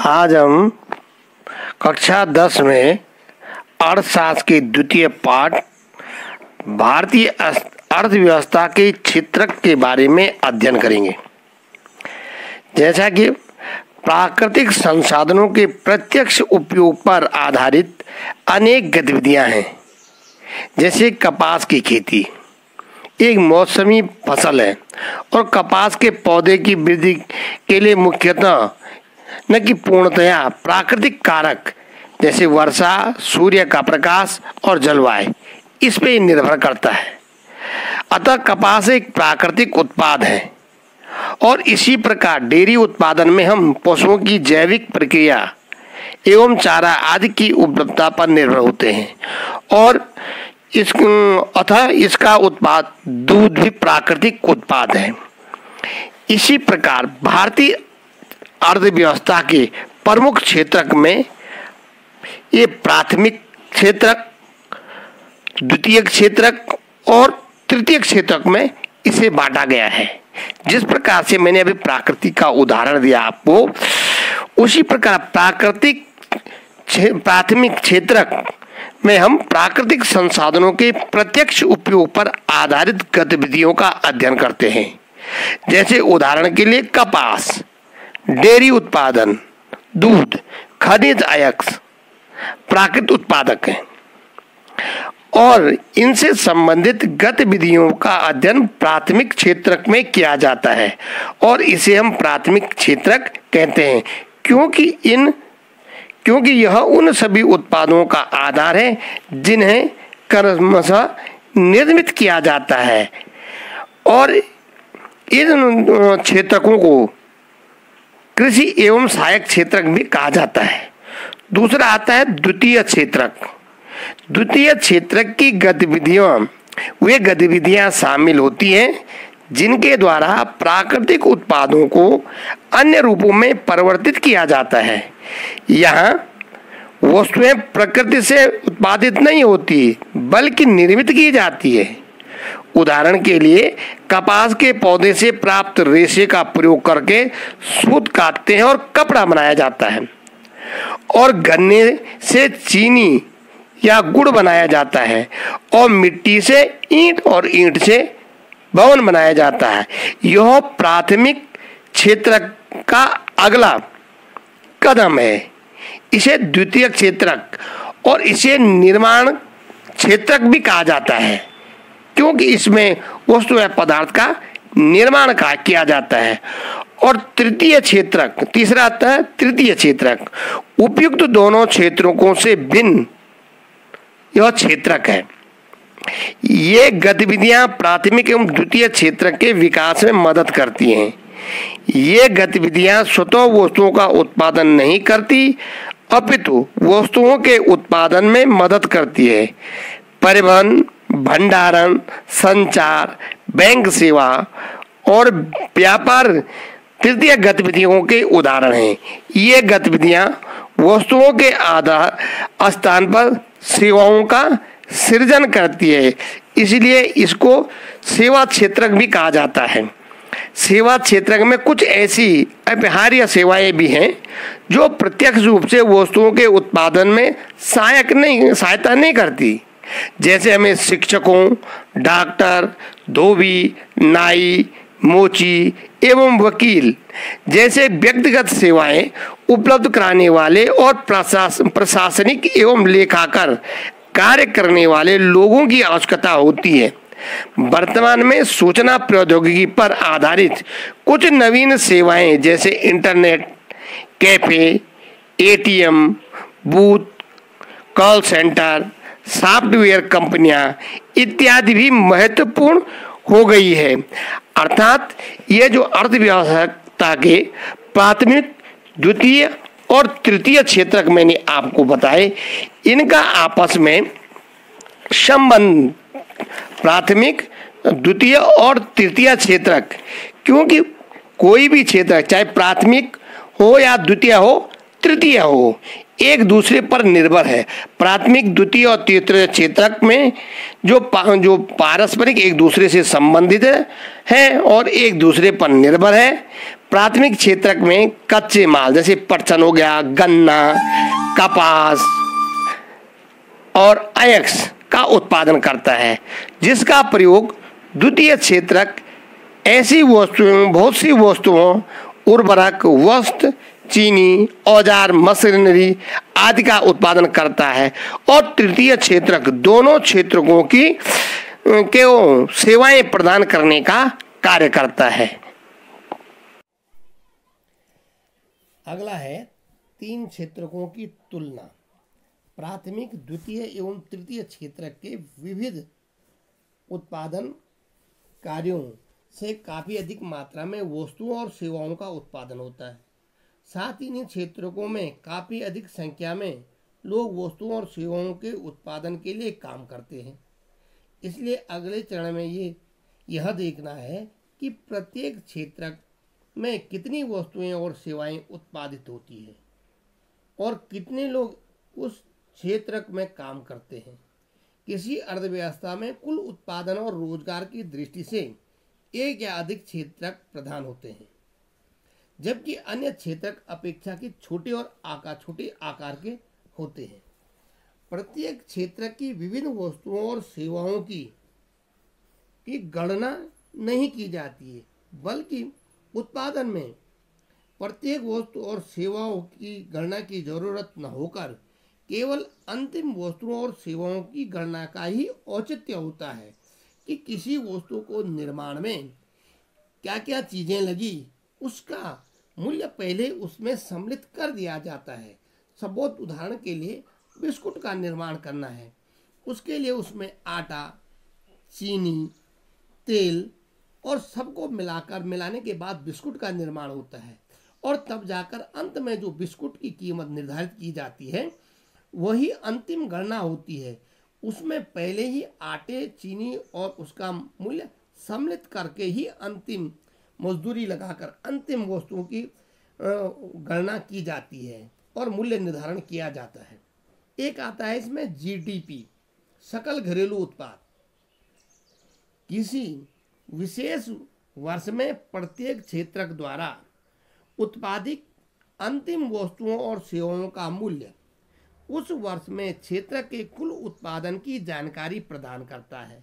आज हम कक्षा 10 में अर्थशास्त्र के द्वितीय पाठ भारतीय अर्थव्यवस्था के क्षेत्रक के बारे में अध्ययन करेंगे। जैसा कि प्राकृतिक संसाधनों के प्रत्यक्ष उपयोग पर आधारित अनेक गतिविधियां हैं, जैसे कपास की खेती एक मौसमी फसल है और कपास के पौधे की वृद्धि के लिए मुख्यतः न कि पूर्णतया प्राकृतिक कारक जैसे वर्षा, सूर्य का प्रकाश और जलवायु इस पे निर्भर करता है। अतः कपास एक प्राकृतिक उत्पाद है और इसी प्रकार डेयरी उत्पादन में हम पशुओं की जैविक प्रक्रिया एवं चारा आदि की उपलब्धता पर निर्भर होते हैं और इसका उत्पाद दूध भी प्राकृतिक उत्पाद है। इसी प्रकार भारतीय अर्थव्यवस्था के प्रमुख क्षेत्रक में ये प्राथमिक क्षेत्रक, द्वितीय क्षेत्रक और तृतीय क्षेत्रक में इसे बांटा गया है। जिस प्रकार से मैंने अभी प्राकृतिक का उदाहरण दिया आपको, उसी प्रकार प्राथमिक क्षेत्रक में हम प्राकृतिक संसाधनों के प्रत्यक्ष उपयोग पर आधारित गतिविधियों का अध्ययन करते हैं। जैसे उदाहरण के लिए कपास, डेयरी उत्पादन, दूध, खनिज अयस्क प्राकृतिक उत्पादक हैं और इनसे संबंधित गतिविधियों का अध्ययन प्राथमिक क्षेत्रक में किया जाता है और इसे हम प्राथमिक क्षेत्रक कहते हैं क्योंकि यह उन सभी उत्पादों का आधार है जिन्हें क्रमशः निर्मित किया जाता है और इन क्षेत्रकों को कृषि एवं सहायक क्षेत्रक भी कहा जाता है। दूसरा आता है द्वितीय क्षेत्रक। द्वितीय क्षेत्रक की वे गतिविधियां शामिल होती हैं जिनके द्वारा प्राकृतिक उत्पादों को अन्य रूपों में परिवर्तित किया जाता है। यहाँ वस्तुएं प्रकृति से उत्पादित नहीं होती बल्कि निर्मित की जाती है। उदाहरण के लिए कपास के पौधे से प्राप्त रेशे का प्रयोग करके सूत काटते हैं और कपड़ा बनाया जाता है और गन्ने से चीनी या गुड़ बनाया जाता है और मिट्टी से ईंट और ईंट से भवन बनाया जाता है। यह प्राथमिक क्षेत्र का अगला कदम है। इसे द्वितीय क्षेत्रक और इसे निर्माण क्षेत्रक भी कहा जाता है क्योंकि इसमें वस्तु या पदार्थ का निर्माण किया जाता है। और तृतीय क्षेत्रक, तीसरा आता है तृतीय क्षेत्रक। उपयुक्त दोनों क्षेत्रों से भिन्न यह क्षेत्रक है। ये गतिविधियां प्राथमिक एवं द्वितीय क्षेत्रक के विकास में मदद करती हैं। ये गतिविधियां स्वतः वस्तुओं का उत्पादन नहीं करती अपितु वस्तुओं के उत्पादन में मदद करती है। परिवहन, भंडारण, संचार, बैंक सेवा और व्यापार तृतीय गतिविधियों के उदाहरण हैं। ये गतिविधियां वस्तुओं के आधार स्थान पर सेवाओं का सृजन करती है, इसलिए इसको सेवा क्षेत्रक भी कहा जाता है। सेवा क्षेत्रक में कुछ ऐसी अपरिहार्य सेवाएं भी हैं जो प्रत्यक्ष रूप से वस्तुओं के उत्पादन में सहायता नहीं करती। जैसे हमें शिक्षकों, डॉक्टर, धोबी, नाई, मोची एवं वकील जैसे व्यक्तिगत सेवाएं उपलब्ध कराने वाले और प्रशासनिक एवं लेखाकार कार्य करने वाले लोगों की आवश्यकता होती है। वर्तमान में सूचना प्रौद्योगिकी पर आधारित कुछ नवीन सेवाएं जैसे internet cafe, ATM booth, call centre, software कंपनियां इत्यादि भी महत्वपूर्ण हो गई है। अर्थात ये जो अर्थव्यवस्था के प्राथमिक, द्वितीय और तृतीय क्षेत्रक मैंने आपको बताए, इनका आपस में संबंध प्राथमिक, द्वितीय और तृतीय क्षेत्रक, क्योंकि कोई भी क्षेत्र चाहे प्राथमिक हो या द्वितीय हो, तृतीय हो, एक दूसरे पर निर्भर है। प्राथमिक, द्वितीय और तृतीय क्षेत्रक में जो पारस्परिक एक दूसरे से संबंधित है और एक दूसरे पर निर्भर है। प्राथमिक क्षेत्रक में कच्चे माल जैसे पटसन हो गया, गन्ना, कपास और अयस्क का उत्पादन करता है, जिसका प्रयोग द्वितीय क्षेत्रक ऐसी वस्तुओं, बहुत सी वस्तुओं, उर्वरक, वस्त्र, चीनी, औजार, मशीनरी आदि का उत्पादन करता है। और तृतीय क्षेत्रक दोनों क्षेत्रकों की सेवाएं प्रदान करने का कार्य करता है। अगला है तीन क्षेत्रकों की तुलना। प्राथमिक, द्वितीय एवं तृतीय क्षेत्रक के विविध उत्पादन कार्यों से काफ़ी अधिक मात्रा में वस्तुओं और सेवाओं का उत्पादन होता है। साथ ही इन क्षेत्रकों में काफ़ी अधिक संख्या में लोग वस्तुओं और सेवाओं के उत्पादन के लिए काम करते हैं। इसलिए अगले चरण में यह देखना है कि प्रत्येक क्षेत्रक में कितनी वस्तुएं और सेवाएं उत्पादित होती है और कितने लोग उस क्षेत्रक में काम करते हैं। किसी अर्थव्यवस्था में कुल उत्पादन और रोजगार की दृष्टि से एक या अधिक क्षेत्रक प्रधान होते हैं, जबकि अन्य क्षेत्रक अपेक्षाकृत छोटे आकार के होते हैं। प्रत्येक क्षेत्र की विभिन्न वस्तुओं और सेवाओं की गणना नहीं की जाती है, बल्कि उत्पादन में प्रत्येक वस्तु और सेवाओं की गणना की जरूरत न होकर केवल अंतिम वस्तुओं और सेवाओं की गणना का ही औचित्य होता है कि किसी वस्तु को निर्माण में क्या क्या चीज़ें लगी, उसका मूल्य पहले उसमें सम्मिलित कर दिया जाता है। सबूत उदाहरण के लिए बिस्कुट का निर्माण करना है, उसके लिए उसमें आटा, चीनी, तेल और सबको मिलाने के बाद बिस्कुट का निर्माण होता है और तब जाकर अंत में जो बिस्कुट की कीमत निर्धारित की जाती है वही अंतिम गणना होती है। उसमें पहले ही आटे, चीनी और उसका मूल्य सम्मिलित करके ही अंतिम मजदूरी लगाकर अंतिम वस्तुओं की गणना की जाती है और मूल्य निर्धारण किया जाता है। एक आता है इसमें जीडीपी, सकल घरेलू उत्पाद। किसी विशेष वर्ष में प्रत्येक क्षेत्रक द्वारा उत्पादित अंतिम वस्तुओं और सेवाओं का मूल्य उस वर्ष में क्षेत्र के कुल उत्पादन की जानकारी प्रदान करता है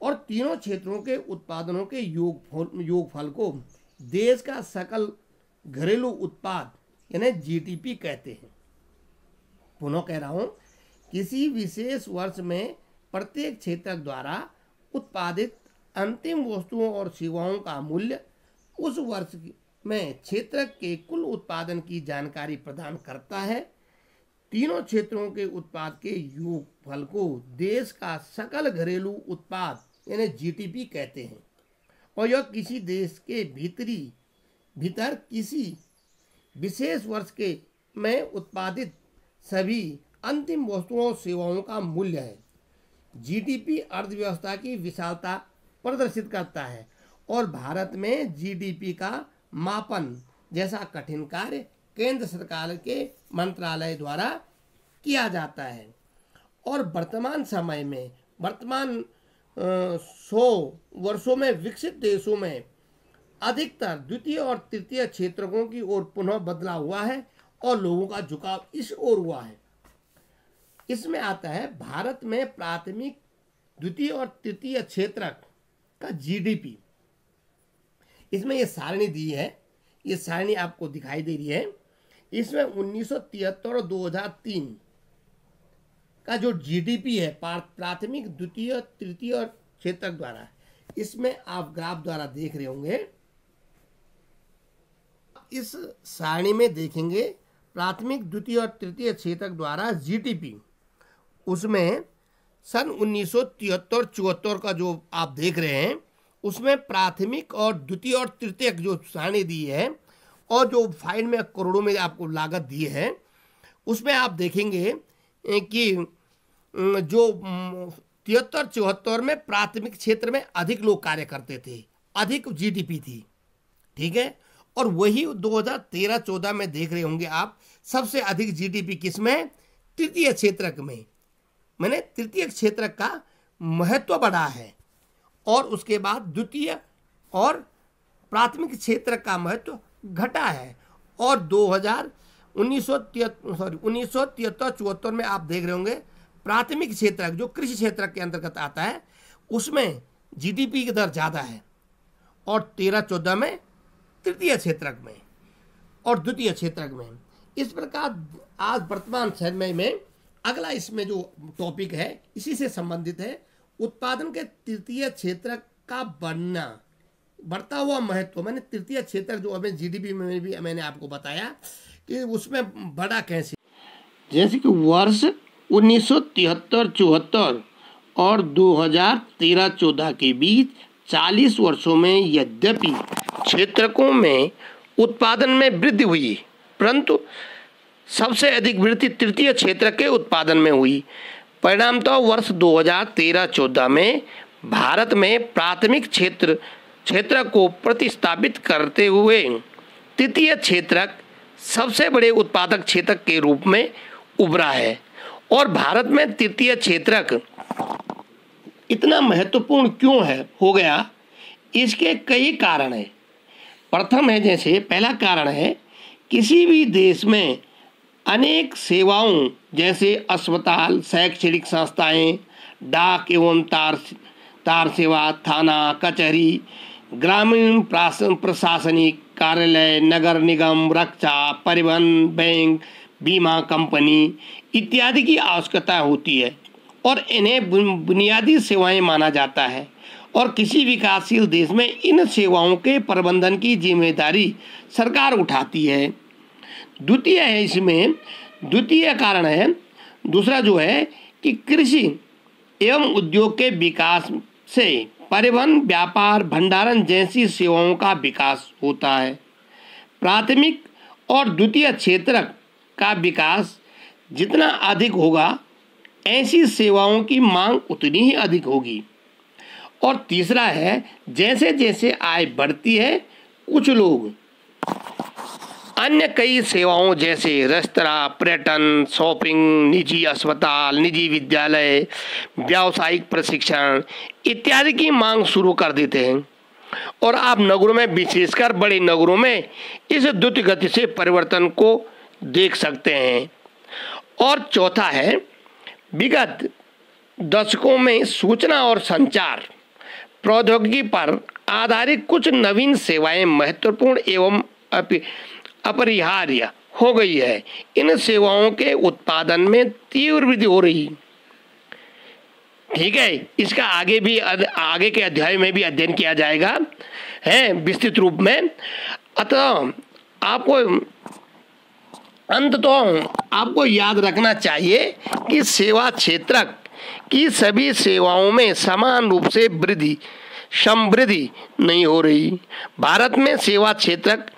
और तीनों क्षेत्रों के उत्पादनों के योगफल को देश का सकल घरेलू उत्पाद यानी जीडीपी कहते हैं। पुनः कह रहा हूँ, किसी विशेष वर्ष में प्रत्येक क्षेत्रक द्वारा उत्पादित अंतिम वस्तुओं और सेवाओं का मूल्य उस वर्ष में क्षेत्र के कुल उत्पादन की जानकारी प्रदान करता है। तीनों क्षेत्रों के उत्पाद के योगफल को देश का सकल घरेलू उत्पाद यानी जीडीपी कहते हैं और यह किसी देश के भीतर किसी विशेष वर्ष के में उत्पादित सभी अंतिम वस्तुओं और सेवाओं का मूल्य है। जीडीपी अर्थव्यवस्था की विशालता प्रदर्शित करता है और भारत में जीडीपी का मापन जैसा कठिन कार्य केंद्र सरकार के मंत्रालय द्वारा किया जाता है और वर्तमान समय में 100 वर्षों में विकसित देशों में अधिकतर द्वितीय और तृतीय क्षेत्रकों की ओर पुनः बदला हुआ है और लोगों का झुकाव इस ओर हुआ है। इसमें आता है भारत में प्राथमिक, द्वितीय और तृतीय क्षेत्रक का जीडीपी। इसमें ये सारणी दी है, ये सारणी आपको दिखाई दे रही है। इसमें 1973 और 2003 का जो जीडीपी है प्राथमिक, द्वितीय, तृतीय और क्षेत्रक द्वारा, इसमें आप ग्राफ द्वारा देख रहे होंगे। इस सारणी में देखेंगे प्राथमिक, द्वितीय और तृतीय क्षेत्रक द्वारा जीडीपी, उसमें सन 1973-74 का जो आप देख रहे हैं उसमें प्राथमिक और द्वितीय और तृतीय जो सारणी दी है और जो फाइल में करोड़ों में आपको लागत दी है उसमें आप देखेंगे कि जो 73-74 में प्राथमिक क्षेत्र में अधिक लोग कार्य करते थे, अधिक जीडीपी थी, ठीक है। और वही 2013-14 में देख रहे होंगे आप, सबसे अधिक जीडीपी किसमें? तृतीय क्षेत्रक में। मैंने तृतीय क्षेत्रक का महत्व बढ़ा है, और उसके बाद द्वितीय और प्राथमिक क्षेत्र का महत्व घटा है। और 1973-74 में आप देख रहे होंगे प्राथमिक क्षेत्रक जो कृषि क्षेत्र के अंतर्गत आता है उसमें जीडीपी की दर ज़्यादा है, और 13-14 में तृतीय क्षेत्रक में और द्वितीय क्षेत्रक में। इस प्रकार आज वर्तमान समय में अगला इसमें जो टॉपिक है इसी से संबंधित है, उत्पादन के तृतीय क्षेत्रक का बढ़ता हुआ महत्व। मैंने तृतीय क्षेत्रक जो हमें जीडीपी में भी मैंने आपको बताया कि उसमें बढ़ा कैसे। जैसे कि वर्ष 1973-74 और 2013-14 के बीच 40 वर्षों में यद्यपि क्षेत्रकों में उत्पादन में वृद्धि हुई, परंतु सबसे अधिक वृद्धि तृतीय क्षेत्र के उत्पादन में हुई। परिणामतः वर्ष 2013-14 में भारत में प्राथमिक क्षेत्र को प्रतिस्थापित करते हुए तृतीय क्षेत्रक सबसे बड़े उत्पादक क्षेत्र के रूप में उभरा है। और भारत में तृतीय क्षेत्रक इतना महत्वपूर्ण क्यों हो गया, इसके कई कारण हैं। प्रथम है, जैसे पहला कारण है, किसी भी देश में अनेक सेवाओं जैसे अस्पताल, शैक्षणिक संस्थाएं, डाक एवं तार सेवा, थाना, कचहरी, ग्रामीण प्रशासनिक कार्यालय, नगर निगम, रक्षा, परिवहन, बैंक, बीमा कंपनी इत्यादि की आवश्यकता होती है, और इन्हें बुनियादी सेवाएं माना जाता है। और किसी विकासशील देश में इन सेवाओं के प्रबंधन की जिम्मेदारी सरकार उठाती है। द्वितीय है, इसमें द्वितीय कारण है दूसरा जो है कि कृषि एवं उद्योग के विकास से परिवहन, व्यापार, भंडारण जैसी सेवाओं का विकास होता है। प्राथमिक और द्वितीय क्षेत्रक का विकास जितना अधिक होगा, ऐसी सेवाओं की मांग उतनी ही अधिक होगी। और तीसरा है, जैसे जैसे आय बढ़ती है, कुछ लोग अन्य कई सेवाओं जैसे रेस्तरां, पर्यटन, शॉपिंग, निजी अस्पताल, निजी विद्यालय, व्यावसायिक प्रशिक्षण इत्यादि की मांग शुरू कर देते हैं। और आप नगरों में, विशेषकर बड़े नगरों में, इस द्रुत गति से परिवर्तन को देख सकते हैं। और चौथा है, विगत दशकों में सूचना और संचार प्रौद्योगिकी पर आधारित कुछ नवीन सेवाएं महत्वपूर्ण एवं अपरिहार्य हो गई है। इन सेवाओं के उत्पादन में तीव्र वृद्धि हो रही। ठीक है, इसका आगे के अध्याय में भी अध्ययन किया जाएगा है विस्तृत रूप में। अतः आपको याद रखना चाहिए कि सेवा क्षेत्रक की सभी सेवाओं में समान रूप से समृद्धि नहीं हो रही। भारत में सेवा क्षेत्रक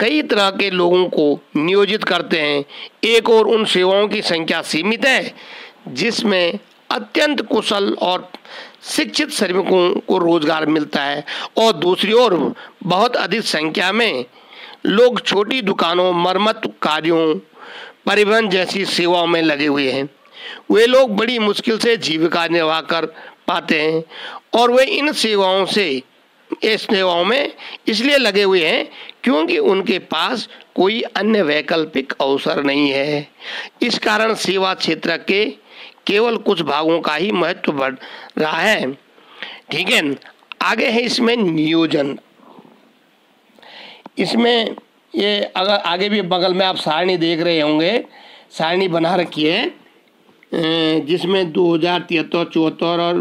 कई तरह के लोगों को नियोजित करते हैं। एक और उन सेवाओं की संख्या सीमित है जिसमें अत्यंत कुशल और शिक्षित श्रमिकों को रोजगार मिलता है, और दूसरी ओर बहुत अधिक संख्या में लोग छोटी दुकानों, मरम्मत कार्यों, परिवहन जैसी सेवाओं में लगे हुए हैं। वे लोग बड़ी मुश्किल से जीविका निर्वाह कर पाते हैं, और वे इन सेवाओं में इसलिए लगे हुए हैं क्योंकि उनके पास कोई अन्य वैकल्पिक अवसर नहीं है। इस कारण सेवा क्षेत्र के केवल कुछ भागों का ही महत्व बढ़ रहा है। ठीक है, आगे है इसमें नियोजन। इसमें ये अगर आगे भी बगल में आप सारणी देख रहे होंगे, सारणी बना रखी है जिसमें 2073-74 और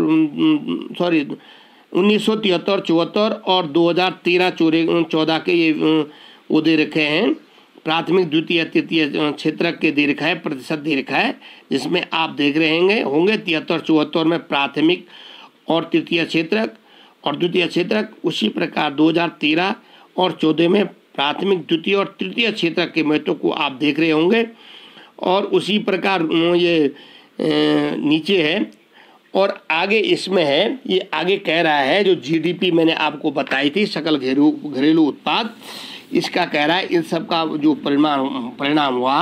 1973-74 और 2013-14 के ये वो दे रखे हैं, प्राथमिक, द्वितीय, तृतीय क्षेत्रक के दे रखा है, प्रतिशत दे रखा है, जिसमें आप देख रहे होंगे 73-74 में प्राथमिक और तृतीय क्षेत्रक और द्वितीय क्षेत्रक। उसी प्रकार 2013 और 14 में प्राथमिक, द्वितीय और तृतीय क्षेत्रक के महत्व को आप देख रहे होंगे। और उसी प्रकार ये नीचे है, और आगे इसमें है, ये आगे कह रहा है जो जीडीपी मैंने आपको बताई थी, सकल घरेलू उत्पाद, इसका कह रहा है इन सब का जो परिणाम हुआ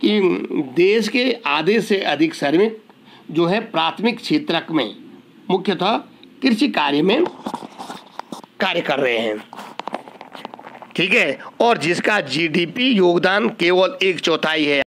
कि देश के आधे से अधिक श्रमिक जो है प्राथमिक क्षेत्र में मुख्यतः कृषि कार्य में कार्य कर रहे हैं, ठीक है, और जिसका जीडीपी योगदान केवल 1/4 है।